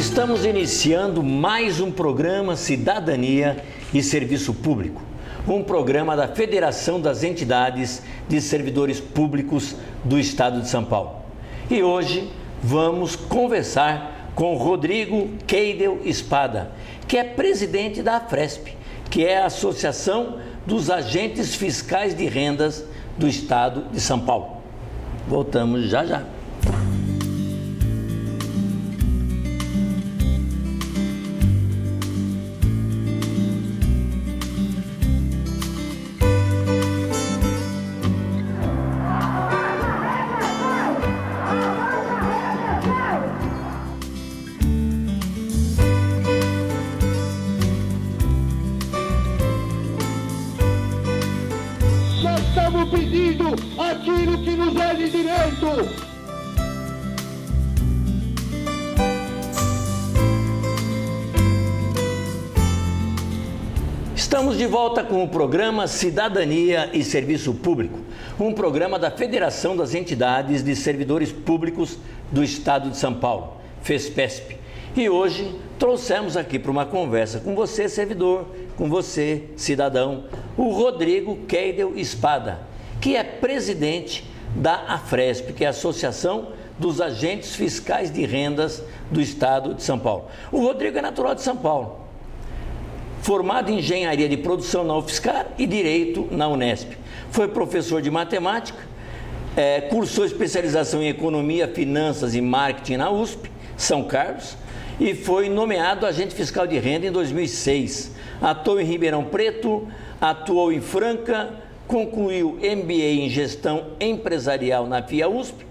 Estamos iniciando mais um programa Cidadania e Serviço Público, um programa da Federação das Entidades de Servidores Públicos do Estado de São Paulo. E hoje vamos conversar com Rodrigo Keidel Espada, que é presidente da AFRESP, que é a Associação dos Agentes Fiscais de Rendas do Estado de São Paulo. Voltamos já já. Estamos pedindo aquilo que nos é de direito. Estamos de volta com o programa Cidadania e Serviço Público, um programa da Federação das Entidades de Servidores Públicos do Estado de São Paulo, FESPESP. E hoje trouxemos aqui para uma conversa com você, servidor, com você, cidadão, o Rodrigo Keidel Espada, que é presidente da AFRESP, que é a Associação dos Agentes Fiscais de Rendas do Estado de São Paulo. O Rodrigo é natural de São Paulo, formado em Engenharia de Produção na UFSCar e Direito na Unesp. Foi professor de matemática, cursou especialização em Economia, Finanças e Marketing na USP, São Carlos, e foi nomeado agente fiscal de renda em 2006. Atuou em Ribeirão Preto, atuou em Franca, concluiu MBA em Gestão Empresarial na FIA-USP,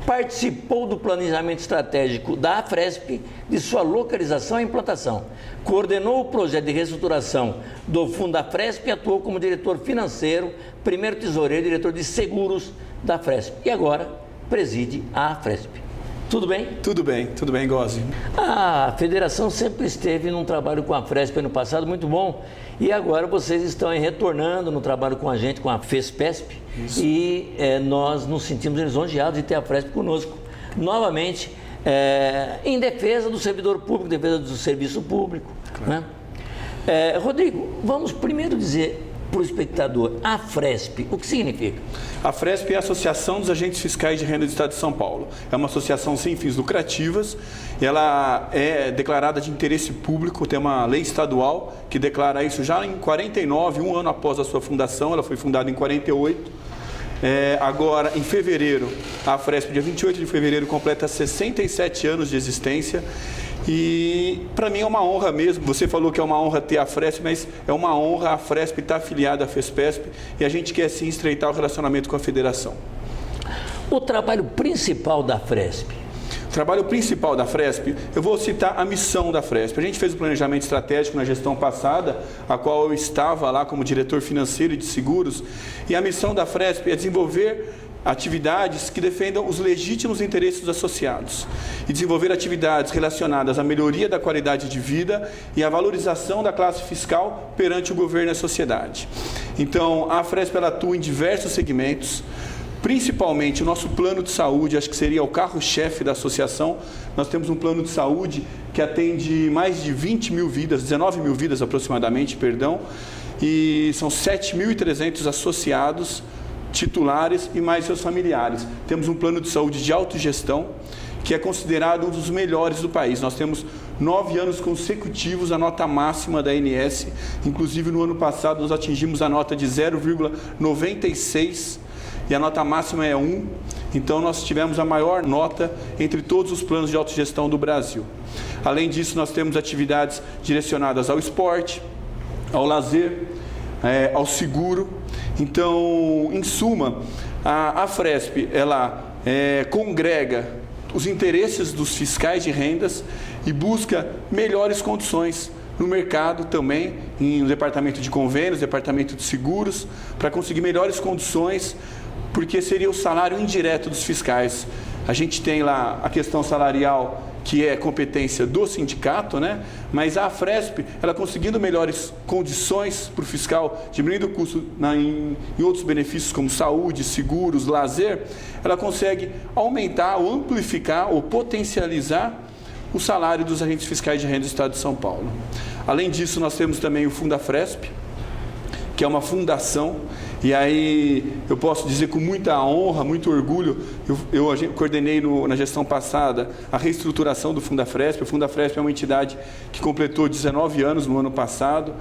participou do planejamento estratégico da AFRESP, de sua localização e implantação, coordenou o projeto de reestruturação do Fundo AFRESP e atuou como diretor financeiro, primeiro tesoureiro e diretor de seguros da AFRESP. E agora preside a AFRESP. Tudo bem? Tudo bem, Gozzi. A federação sempre esteve num trabalho com a AFRESP no passado muito bom, e agora vocês estão aí retornando no trabalho com a gente, com a FESPESP. Isso. E nós nos sentimos lisonjeados de ter a AFRESP conosco novamente, em defesa do servidor público, defesa do serviço público. Claro. Né? Rodrigo, vamos primeiro dizer para o espectador, a AFRESP, o que significa? A AFRESP é a Associação dos Agentes Fiscais de Renda do Estado de São Paulo. É uma associação sem fins lucrativos, ela é declarada de interesse público, tem uma lei estadual que declara isso já em 49, um ano após a sua fundação, ela foi fundada em 48. Agora, em fevereiro, a AFRESP, dia 28 de fevereiro, completa 67 anos de existência. E para mim é uma honra mesmo, você falou que é uma honra ter a AFRESP, mas é uma honra a AFRESP estar afiliada à FESPESP e a gente quer sim estreitar o relacionamento com a federação. O trabalho principal da AFRESP? O trabalho principal da AFRESP, eu vou citar a missão da AFRESP. A gente fez um planejamento estratégico na gestão passada, a qual eu estava lá como diretor financeiro e de seguros, e a missão da AFRESP é desenvolver atividades que defendam os legítimos interesses dos associados e desenvolver atividades relacionadas à melhoria da qualidade de vida e à valorização da classe fiscal perante o governo e a sociedade. Então, a AFRESP ela atua em diversos segmentos, principalmente o nosso plano de saúde, acho que seria o carro-chefe da associação. Nós temos um plano de saúde que atende mais de 20 mil vidas, 19 mil vidas aproximadamente, e são 7.300 associados, titulares e mais seus familiares. Temos um plano de saúde de autogestão, que é considerado um dos melhores do país. Nós temos 9 anos consecutivos a nota máxima da ANS, inclusive no ano passado nós atingimos a nota de 0,96 e a nota máxima é 1, então nós tivemos a maior nota entre todos os planos de autogestão do Brasil. Além disso, nós temos atividades direcionadas ao esporte, ao lazer, ao seguro. Então, em suma, a AFRESP ela congrega os interesses dos fiscais de rendas e busca melhores condições no mercado também, no departamento de convênios, departamento de seguros, para conseguir melhores condições, porque seria o salário indireto dos fiscais. A gente tem lá a questão salarial, que é competência do sindicato, né? Mas a AFRESP, ela conseguindo melhores condições para o fiscal, diminuindo o custo em outros benefícios como saúde, seguros, lazer, ela consegue aumentar ou amplificar ou potencializar o salário dos agentes fiscais de renda do Estado de São Paulo. Além disso, nós temos também o Fundafresp, que é uma fundação, e aí eu posso dizer com muita honra, muito orgulho, eu coordenei na gestão passada a reestruturação do Fundafresp. O Fundafresp é uma entidade que completou 19 anos no ano passado,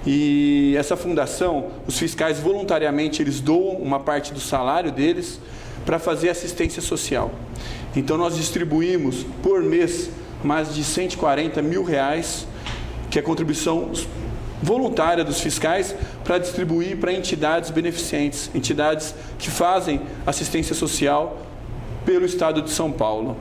e essa fundação, os fiscais voluntariamente, eles doam uma parte do salário deles para fazer assistência social. Então nós distribuímos por mês mais de R$140 mil, que é a contribuição voluntária dos fiscais para distribuir para entidades beneficentes, entidades que fazem assistência social pelo Estado de São Paulo.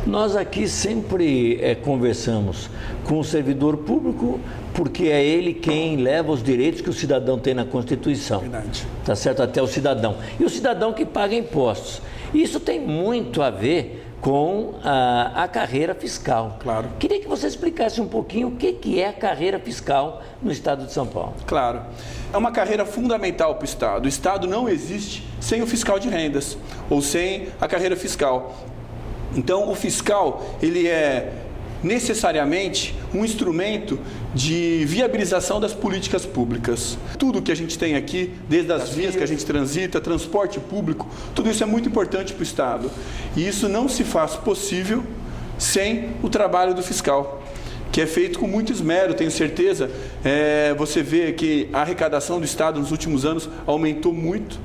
Nós aqui sempre conversamos com o servidor público, porque é ele quem leva os direitos que o cidadão tem na Constituição. Verdade. Tá certo? Até o cidadão. E o cidadão que paga impostos. Isso tem muito a ver com a carreira fiscal. Claro. Queria que você explicasse um pouquinho o que é a carreira fiscal no Estado de São Paulo. Claro. É uma carreira fundamental para o Estado. O Estado não existe sem o fiscal de rendas, ou sem a carreira fiscal. Então, o fiscal, ele é necessariamente um instrumento de viabilização das políticas públicas. Tudo que a gente tem aqui, desde as vias que a gente transita, transporte público, tudo isso é muito importante para o Estado. E isso não se faz possível sem o trabalho do fiscal, que é feito com muito esmero, tenho certeza. Você vê que a arrecadação do Estado nos últimos anos aumentou muito.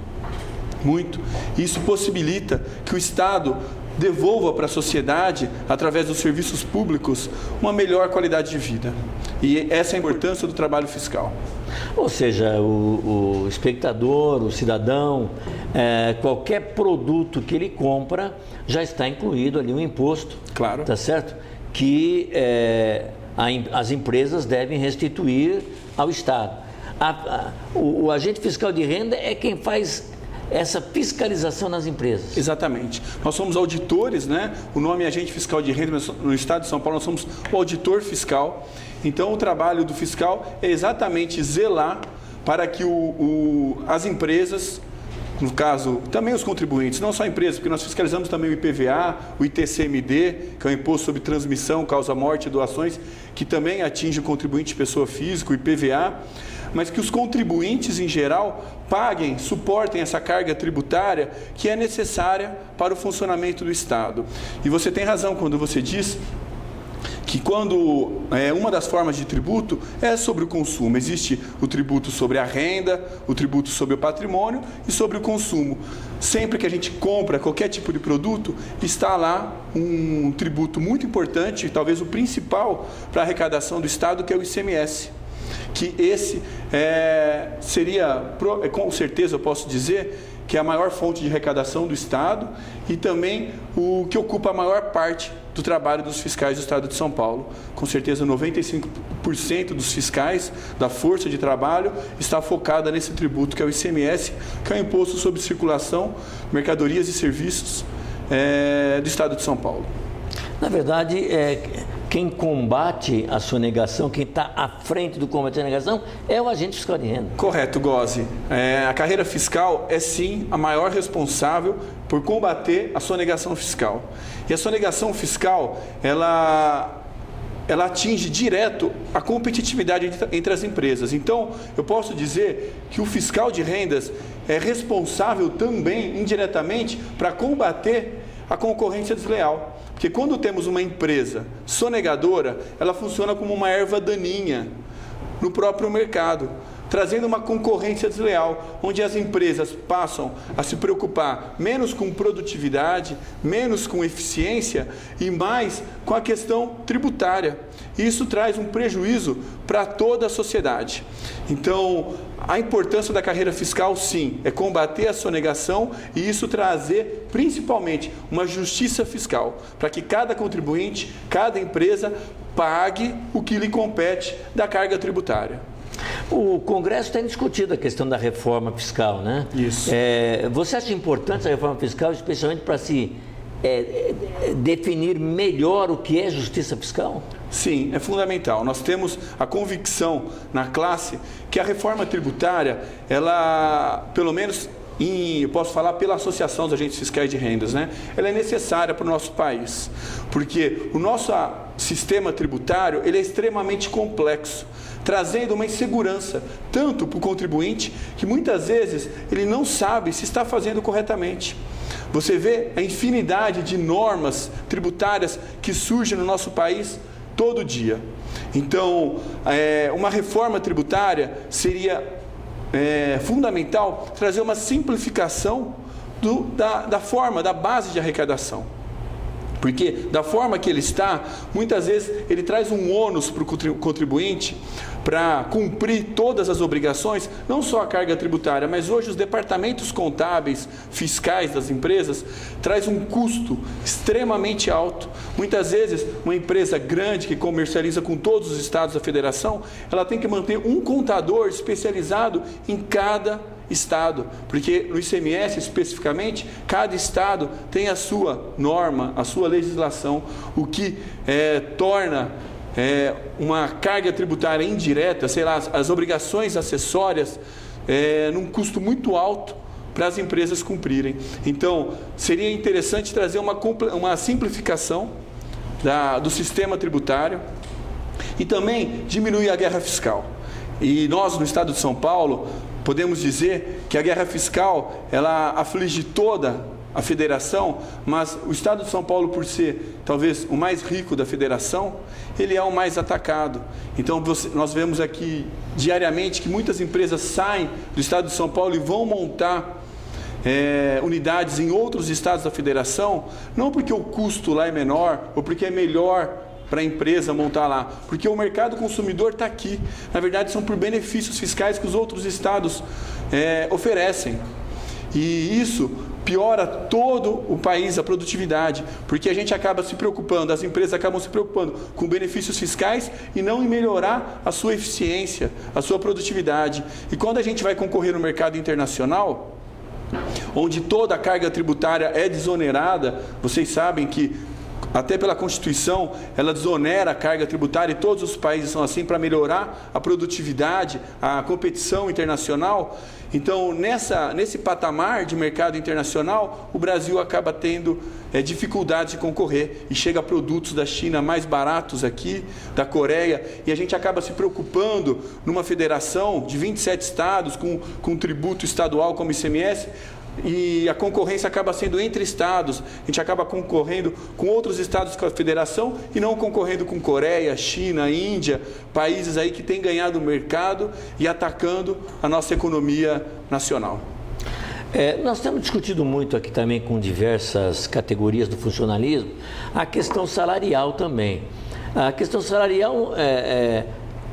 Isso possibilita que o Estado devolva para a sociedade, através dos serviços públicos, uma melhor qualidade de vida. E essa é a importância do trabalho fiscal. Ou seja, o espectador, o cidadão, qualquer produto que ele compra, já está incluído ali um imposto. Claro. Tá certo? Que as empresas devem restituir ao Estado. O agente fiscal de renda é quem faz essa fiscalização nas empresas. Exatamente. Nós somos auditores, né? O nome é agente fiscal de renda, mas no Estado de São Paulo nós somos o auditor fiscal. Então, o trabalho do fiscal é exatamente zelar para que as empresas, no caso, também os contribuintes, não só empresas, porque nós fiscalizamos também o IPVA, o ITCMD, que é o Imposto sobre Transmissão, Causa-Morte e Doações, que também atinge o contribuinte pessoa física, o IPVA, mas que os contribuintes, em geral, paguem, suportem essa carga tributária que é necessária para o funcionamento do Estado. E você tem razão quando você diz que quando uma das formas de tributo é sobre o consumo. Existe o tributo sobre a renda, o tributo sobre o patrimônio e sobre o consumo. Sempre que a gente compra qualquer tipo de produto, está lá um tributo muito importante, talvez o principal para a arrecadação do Estado, que é o ICMS. Que esse seria, com certeza eu posso dizer, que é a maior fonte de arrecadação do Estado e também o que ocupa a maior parte do trabalho dos fiscais do Estado de São Paulo. Com certeza 95% dos fiscais da força de trabalho está focada nesse tributo que é o ICMS, que é o Imposto sobre Circulação, Mercadorias e Serviços do Estado de São Paulo. Na verdade, quem combate a sonegação, quem está à frente do combate à sonegação, é o agente fiscal de renda. Correto, Gozzi. A carreira fiscal é sim a maior responsável por combater a sonegação fiscal. E a sonegação fiscal, ela atinge direto a competitividade entre as empresas. Então, eu posso dizer que o fiscal de rendas é responsável também, indiretamente, para combater a concorrência desleal. Porque quando temos uma empresa sonegadora, ela funciona como uma erva daninha no próprio mercado, trazendo uma concorrência desleal, onde as empresas passam a se preocupar menos com produtividade, menos com eficiência e mais com a questão tributária. Isso traz um prejuízo para toda a sociedade. Então, a importância da carreira fiscal, sim, é combater a sonegação e isso trazer, principalmente, uma justiça fiscal, para que cada contribuinte, cada empresa, pague o que lhe compete da carga tributária. O Congresso tem discutido a questão da reforma fiscal, né? Isso. Você acha importante a reforma fiscal, especialmente para se definir melhor o que é justiça fiscal? Sim, é fundamental. Nós temos a convicção na classe que a reforma tributária, ela, pelo menos eu posso falar pela Associação dos Agentes Fiscais de Rendas, né? Ela é necessária para o nosso país, porque o nosso sistema tributário ele é extremamente complexo, trazendo uma insegurança, tanto para o contribuinte, que muitas vezes ele não sabe se está fazendo corretamente. Você vê a infinidade de normas tributárias que surgem no nosso país todo dia. Então, uma reforma tributária seria fundamental trazer uma simplificação da base de arrecadação. Porque da forma que ele está, muitas vezes ele traz um ônus para o contribuinte para cumprir todas as obrigações, não só a carga tributária, mas hoje os departamentos contábeis, fiscais das empresas, traz um custo extremamente alto. Muitas vezes, uma empresa grande que comercializa com todos os estados da federação, ela tem que manter um contador especializado em cada estado, porque no ICMS especificamente, cada estado tem a sua norma, a sua legislação, o que torna uma carga tributária indireta, sei lá, as obrigações acessórias, num custo muito alto para as empresas cumprirem. Então, seria interessante trazer uma simplificação do sistema tributário e também diminuir a guerra fiscal. E nós, no estado de São Paulo, podemos dizer que a guerra fiscal, ela aflige toda a federação, mas o estado de São Paulo, por ser talvez o mais rico da federação, ele é o mais atacado. Então, nós vemos aqui diariamente que muitas empresas saem do estado de São Paulo e vão montar unidades em outros estados da federação, não porque o custo lá é menor ou porque é melhor para a empresa montar lá, porque o mercado consumidor está aqui. Na verdade, são por benefícios fiscais que os outros estados oferecem. E isso piora todo o país, a produtividade, porque a gente acaba se preocupando, as empresas acabam se preocupando com benefícios fiscais e não em melhorar a sua eficiência, a sua produtividade. E quando a gente vai concorrer no mercado internacional, onde toda a carga tributária é desonerada, vocês sabem que até pela Constituição, ela desonera a carga tributária e todos os países são assim para melhorar a produtividade, a competição internacional. Então, nesse patamar de mercado internacional, o Brasil acaba tendo dificuldade de concorrer e chega a produtos da China mais baratos aqui, da Coreia, e a gente acaba se preocupando numa federação de 27 estados com tributo estadual como ICMS, e a concorrência acaba sendo entre estados, a gente acaba concorrendo com outros estados da federação e não concorrendo com Coreia, China, Índia, países aí que têm ganhado o mercado e atacando a nossa economia nacional. Nós temos discutido muito aqui também com diversas categorias do funcionalismo a questão salarial também. A questão salarial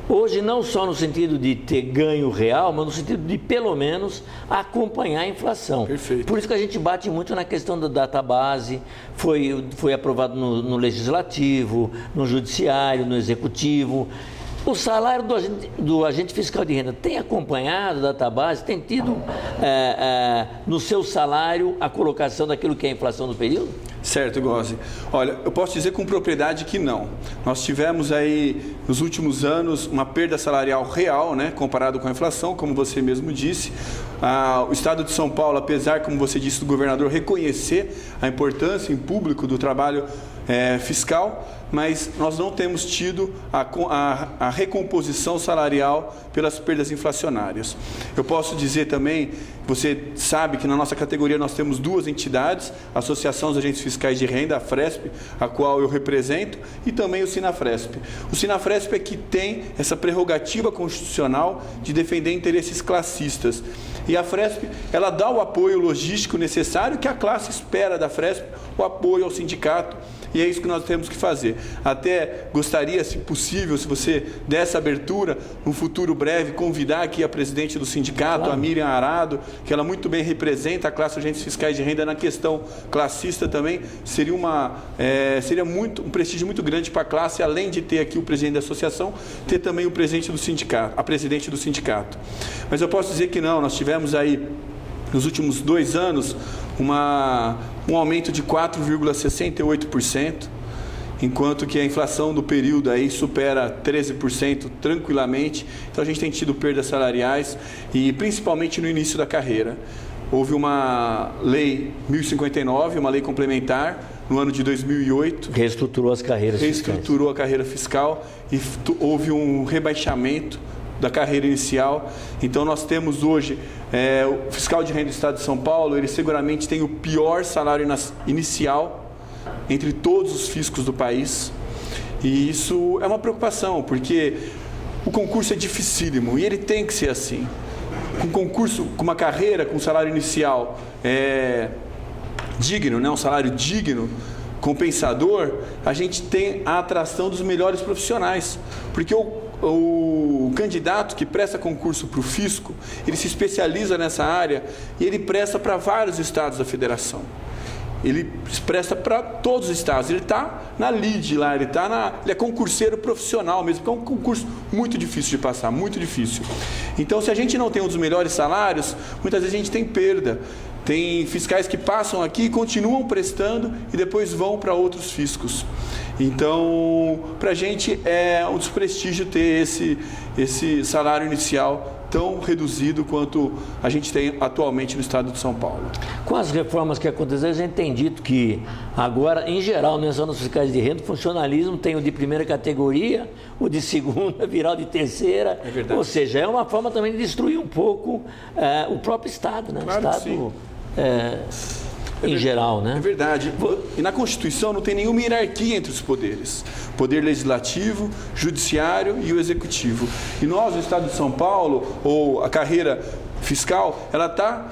hoje não só no sentido de ter ganho real, mas no sentido de, pelo menos, acompanhar a inflação. Perfeito. Por isso que a gente bate muito na questão da database, foi aprovado no Legislativo, no Judiciário, no Executivo. O salário do agente fiscal de renda tem acompanhado a database, tem tido no seu salário a colocação daquilo que é a inflação do período? Certo, Gozzi. Olha, eu posso dizer com propriedade que não. Nós tivemos aí, nos últimos anos, uma perda salarial real, né, comparado com a inflação, como você mesmo disse. O Estado de São Paulo, apesar, como você disse, do governador reconhecer a importância em público do trabalho fiscal, mas nós não temos tido a recomposição salarial pelas perdas inflacionárias. Eu posso dizer também, você sabe que na nossa categoria nós temos duas entidades, a Associação dos Agentes Fiscais de Renda, a FRESP, a qual eu represento, e também o Sinafresp. O Sinafresp é que tem essa prerrogativa constitucional de defender interesses classistas. E a FRESP, ela dá o apoio logístico necessário que a classe espera da FRESP, o apoio ao sindicato. E é isso que nós temos que fazer. Até gostaria, se possível, se você der essa abertura, num futuro breve, convidar aqui a presidente do sindicato, claro, a Miriam Arado, que ela muito bem representa a classe de agentes fiscais de renda na questão classista também. Seria um prestígio muito grande para a classe, além de ter aqui o presidente da associação, ter também o presidente do sindicato, a presidente do sindicato. Mas eu posso dizer que não, nós tivemos aí, nos últimos 2 anos, um aumento de 4,68%, enquanto que a inflação do período aí supera 13% tranquilamente. Então a gente tem tido perdas salariais, e principalmente no início da carreira. houve uma lei 1059, uma lei complementar, no ano de 2008. Reestruturou as carreiras fiscais. Reestruturou a carreira fiscal e houve um rebaixamento da carreira inicial. Então nós temos hoje, o fiscal de renda do Estado de São Paulo, ele seguramente tem o pior salário inicial entre todos os fiscos do país. E isso é uma preocupação, porque o concurso é dificílimo e ele tem que ser assim. Com concurso, com uma carreira, com um salário inicial digno, né? Um salário digno, compensador, a gente tem a atração dos melhores profissionais. Porque o candidato que presta concurso para o fisco, ele se especializa nessa área e ele presta para vários estados da federação. Ele presta para todos os estados, ele está na LIDE lá, ele é concurseiro profissional mesmo, porque é um concurso muito difícil de passar, muito difícil. Então, se a gente não tem um dos melhores salários, muitas vezes a gente tem perda. Tem fiscais que passam aqui, continuam prestando e depois vão para outros fiscos. Então, para a gente é um desprestígio ter esse salário inicial tão reduzido quanto a gente tem atualmente no estado de São Paulo. Com as reformas que aconteceram, a gente tem dito que agora, em geral, não é só nos fiscais de renda, o funcionalismo tem o de primeira categoria, o de segunda, virar o de terceira. É verdade. Ou seja, é uma forma também de destruir um pouco o próprio Estado, né? Claro, o Estado em geral, né? É verdade. E na Constituição não tem nenhuma hierarquia entre os poderes. Poder legislativo, judiciário e o executivo. E nós, no estado de São Paulo, ou a carreira fiscal, ela está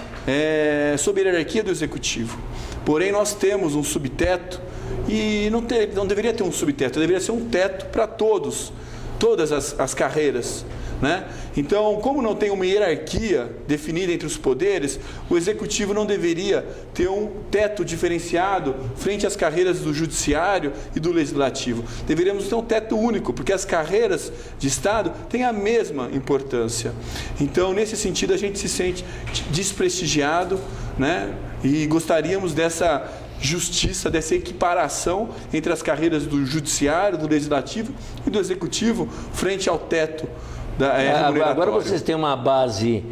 sob a hierarquia do executivo. Porém, nós temos um subteto e não deveria ter um subteto, deveria ser um teto para todas as carreiras. Né? Então, como não tem uma hierarquia definida entre os poderes, o executivo não deveria ter um teto diferenciado frente às carreiras do judiciário e do legislativo. Deveríamos ter um teto único, porque as carreiras de Estado têm a mesma importância. Então, nesse sentido, a gente se sente desprestigiado, né? E gostaríamos dessa justiça, dessa equiparação entre as carreiras do judiciário, do legislativo e do executivo frente ao teto. Agora vocês têm uma base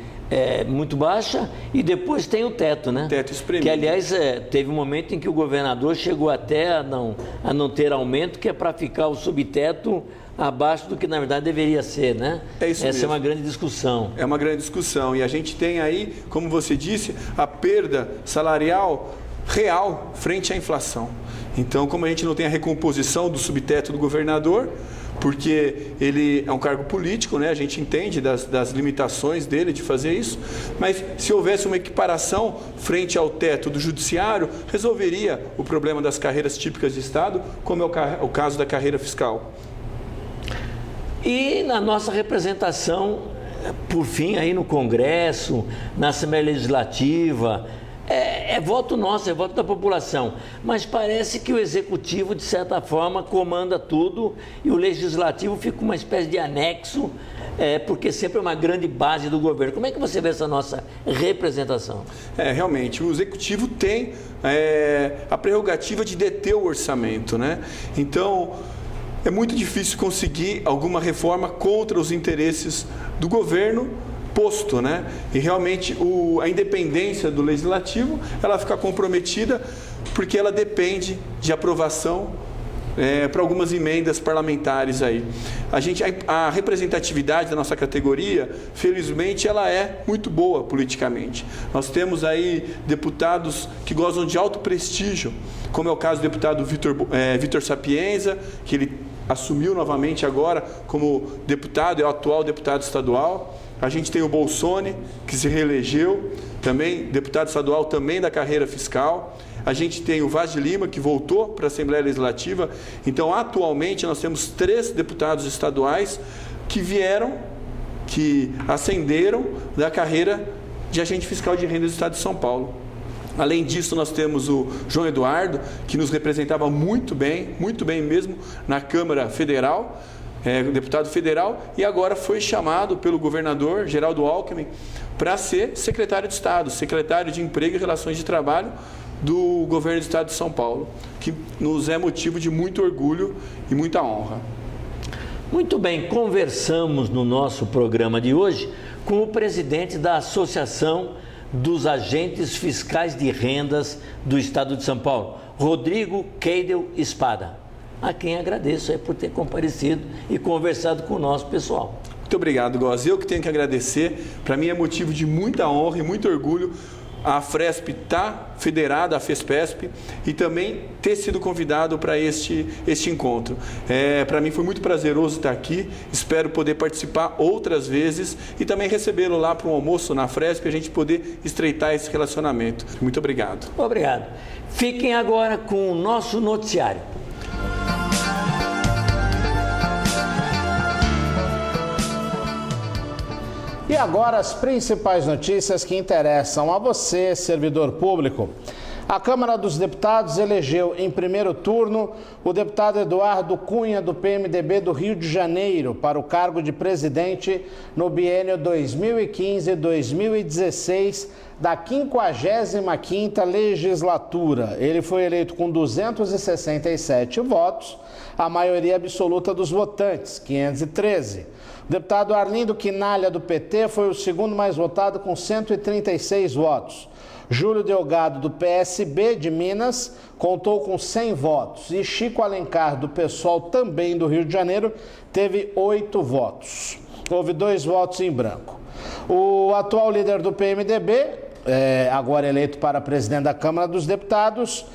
muito baixa e depois tem o teto, né? Teto espremido. Que, aliás, teve um momento em que o governador chegou até a não ter aumento, que é para ficar o subteto abaixo do que, na verdade, deveria ser, né? É isso Essa mesmo. é uma grande discussão. É uma grande discussão. E a gente tem aí, como você disse, a perda salarial real frente à inflação. Então, como a gente não tem a recomposição do subteto do governador, porque ele é um cargo político, né? A gente entende das limitações dele de fazer isso, mas se houvesse uma equiparação frente ao teto do judiciário, resolveria o problema das carreiras típicas de Estado, como é o caso da carreira fiscal. E na nossa representação, por fim, aí no Congresso, na Assembleia Legislativa, é voto nosso, é voto da população, mas parece que o Executivo, de certa forma, comanda tudo e o Legislativo fica uma espécie de anexo, porque sempre é uma grande base do governo. Como é que você vê essa nossa representação? Realmente, o Executivo tem a prerrogativa de deter o orçamento, né? Então, é muito difícil conseguir alguma reforma contra os interesses do governo posto, né? E realmente a independência do legislativo, ela fica comprometida porque ela depende de aprovação para algumas emendas parlamentares aí. A representatividade da nossa categoria, felizmente, ela é muito boa politicamente. Nós temos aí deputados que gozam de alto prestígio, como é o caso do deputado Vitor Sapienza, que ele assumiu novamente agora como deputado, é o atual deputado estadual. A gente tem o Bolsoni, que se reelegeu, também deputado estadual também da carreira fiscal. A gente tem o Vaz de Lima, que voltou para a Assembleia Legislativa. Então, atualmente, nós temos 3 deputados estaduais que ascenderam da carreira de agente fiscal de renda do Estado de São Paulo. Além disso, nós temos o João Eduardo, que nos representava muito bem mesmo, na Câmara Federal, deputado federal, e agora foi chamado pelo governador Geraldo Alckmin para ser secretário de Estado, secretário de Emprego e Relações de Trabalho do governo do Estado de São Paulo, que nos é motivo de muito orgulho e muita honra. Muito bem, conversamos no nosso programa de hoje com o presidente da Associação dos agentes fiscais de rendas do Estado de São Paulo, Rodrigo Keidel Espada, a quem agradeço por ter comparecido e conversado com o nosso pessoal. Muito obrigado, Góes. Eu que tenho que agradecer. Para mim é motivo de muita honra e muito orgulho a Fresp estar federada à FESPESP e também ter sido convidado para este encontro. Para mim foi muito prazeroso estar aqui, espero poder participar outras vezes e também recebê-lo lá para um almoço na Fresp e a gente poder estreitar esse relacionamento. Muito obrigado. Obrigado. Fiquem agora com o nosso noticiário. E agora as principais notícias que interessam a você, servidor público. A Câmara dos Deputados elegeu em primeiro turno o deputado Eduardo Cunha, do PMDB do Rio de Janeiro, para o cargo de presidente no biênio 2015-2016 da 55ª legislatura. Ele foi eleito com 267 votos, a maioria absoluta dos votantes, 513. O deputado Arlindo Quinalha, do PT, foi o segundo mais votado com 136 votos. Júlio Delgado, do PSB de Minas, contou com 100 votos. E Chico Alencar, do PSOL, também do Rio de Janeiro, teve 8 votos. Houve 2 votos em branco. O atual líder do PMDB, agora eleito para presidente da Câmara dos Deputados,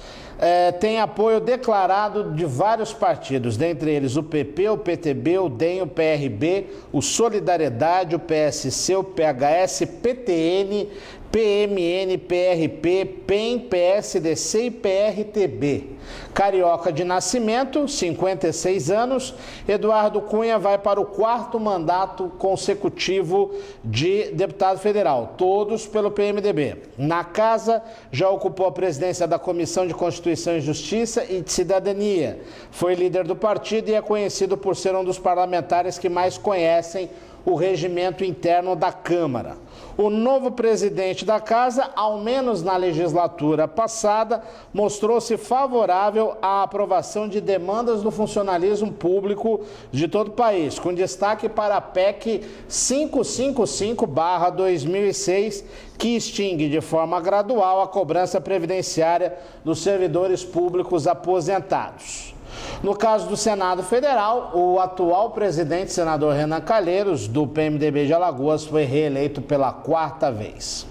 tem apoio declarado de vários partidos, dentre eles o PP, o PTB, o DEM, o PRB, o Solidariedade, o PSC, o PHS, PTN, PMN, PRP, PEN, PSDC e PRTB. Carioca de nascimento, 56 anos, Eduardo Cunha vai para o 4º mandato consecutivo de deputado federal, todos pelo PMDB. Na casa, já ocupou a presidência da Comissão de Constituição e Justiça e de Cidadania. Foi líder do partido e é conhecido por ser um dos parlamentares que mais conhecem o regimento interno da Câmara. O novo presidente da Casa, ao menos na legislatura passada, mostrou-se favorável à aprovação de demandas do funcionalismo público de todo o país, com destaque para a PEC 555/2006, que extingue de forma gradual a cobrança previdenciária dos servidores públicos aposentados. No caso do Senado Federal, o atual presidente, senador Renan Calheiros, do PMDB de Alagoas, foi reeleito pela 4ª vez.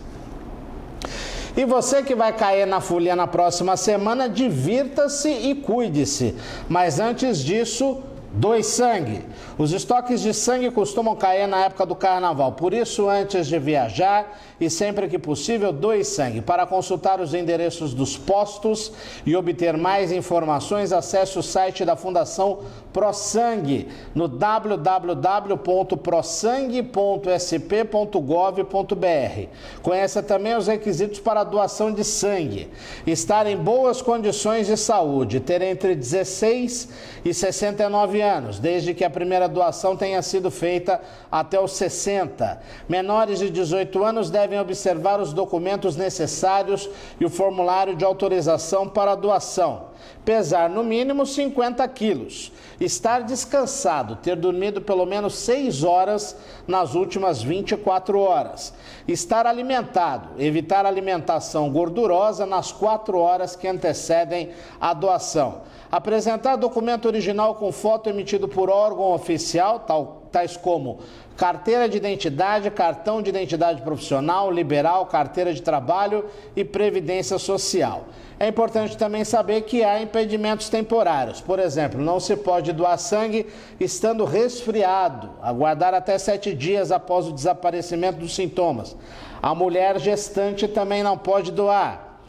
E você que vai cair na folia na próxima semana, divirta-se e cuide-se. Mas antes disso, doe sangue. Os estoques de sangue costumam cair na época do carnaval, por isso, antes de viajar e sempre que possível, doe sangue. Para consultar os endereços dos postos e obter mais informações, acesse o site da Fundação ProSangue no www.prosangue.sp.gov.br. Conheça também os requisitos para a doação de sangue. Estar em boas condições de saúde, ter entre 16 e 69 anos, desde que a primeira doação tenha sido feita até os 60. Menores de 18 anos devem observar os documentos necessários e o formulário de autorização para a doação. Pesar no mínimo 50 quilos. Estar descansado, ter dormido pelo menos 6 horas nas últimas 24 horas. Estar alimentado, evitar alimentação gordurosa nas 4 horas que antecedem a doação. Apresentar documento original com foto emitido por órgão oficial, tais como carteira de identidade, cartão de identidade profissional, liberal, carteira de trabalho e previdência social. É importante também saber que há impedimentos temporários. Por exemplo, não se pode doar sangue estando resfriado, aguardar até 7 dias após o desaparecimento dos sintomas. A mulher gestante também não pode doar.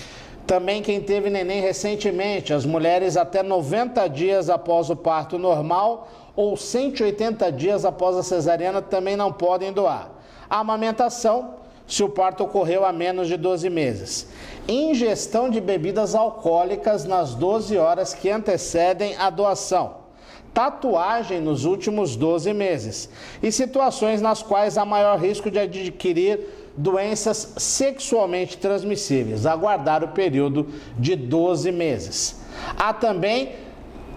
Também quem teve neném recentemente, as mulheres até 90 dias após o parto normal ou 180 dias após a cesariana também não podem doar. A amamentação, se o parto ocorreu há menos de 12 meses. Ingestão de bebidas alcoólicas nas 12 horas que antecedem a doação. Tatuagem nos últimos 12 meses. E situações nas quais há maior risco de adquirir doenças sexualmente transmissíveis. Aguardar o período de 12 meses. Há também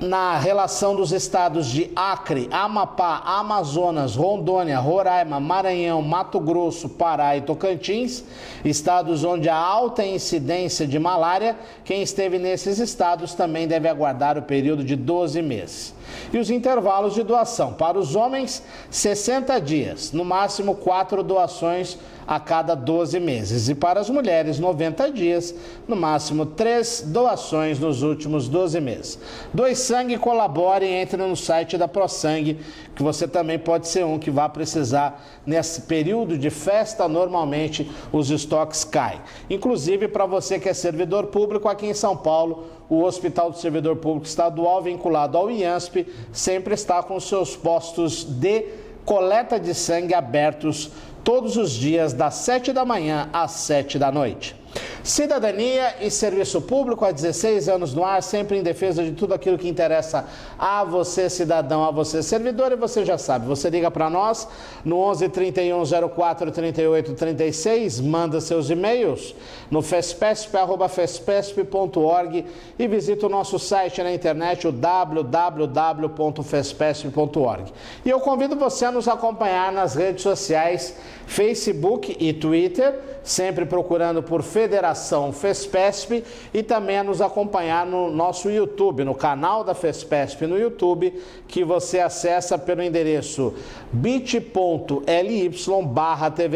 na relação dos estados de Acre, Amapá, Amazonas, Rondônia, Roraima, Maranhão, Mato Grosso, Pará e Tocantins, estados onde há alta incidência de malária, quem esteve nesses estados também deve aguardar o período de 12 meses. E os intervalos de doação: para os homens, 60 dias, no máximo 4 doações a cada 12 meses. E para as mulheres, 90 dias, no máximo 3 doações nos últimos 12 meses. Doe sangue, colabore, entre no site da ProSangue, que você também pode ser um que vai precisar nesse período de festa. Normalmente os estoques caem. Inclusive, para você que é servidor público, aqui em São Paulo, o Hospital do Servidor Público Estadual, vinculado ao IANSP, sempre está com seus postos de coleta de sangue abertos todos os dias, das 7 da manhã às 7 da noite. Cidadania e serviço público há 16 anos no ar, sempre em defesa de tudo aquilo que interessa a você, cidadão, a você, servidor. E você já sabe, você liga para nós no 11 31 04 38 36, manda seus e-mails no fespesp@fespesp.org e visita o nosso site na internet, o www.fespesp.org. E eu convido você a nos acompanhar nas redes sociais, Facebook e Twitter, sempre procurando por Federação Fespesp, e também a nos acompanhar no nosso YouTube, no canal da Fespesp no YouTube, que você acessa pelo endereço bit.ly/TV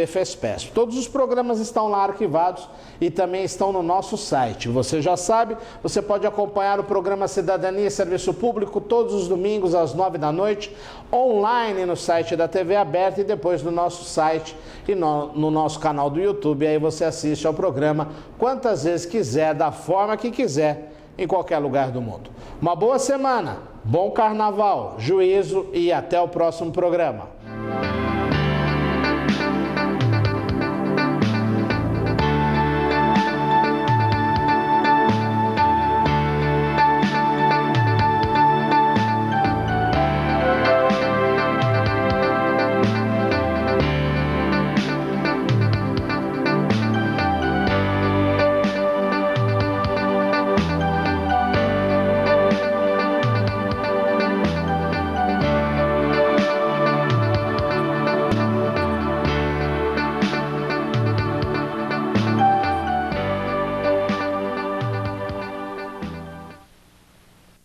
Fespesp. Todos os programas estão lá arquivados e também estão no nosso site. Você já sabe, você pode acompanhar o programa Cidadania e Serviço Público todos os domingos às 9 da noite, online no site da TV Aberta e depois no nosso site e no nosso canal do YouTube. Aí você assiste ao programa quantas vezes quiser, da forma que quiser, em qualquer lugar do mundo. Uma boa semana, bom carnaval, juízo e até o próximo programa.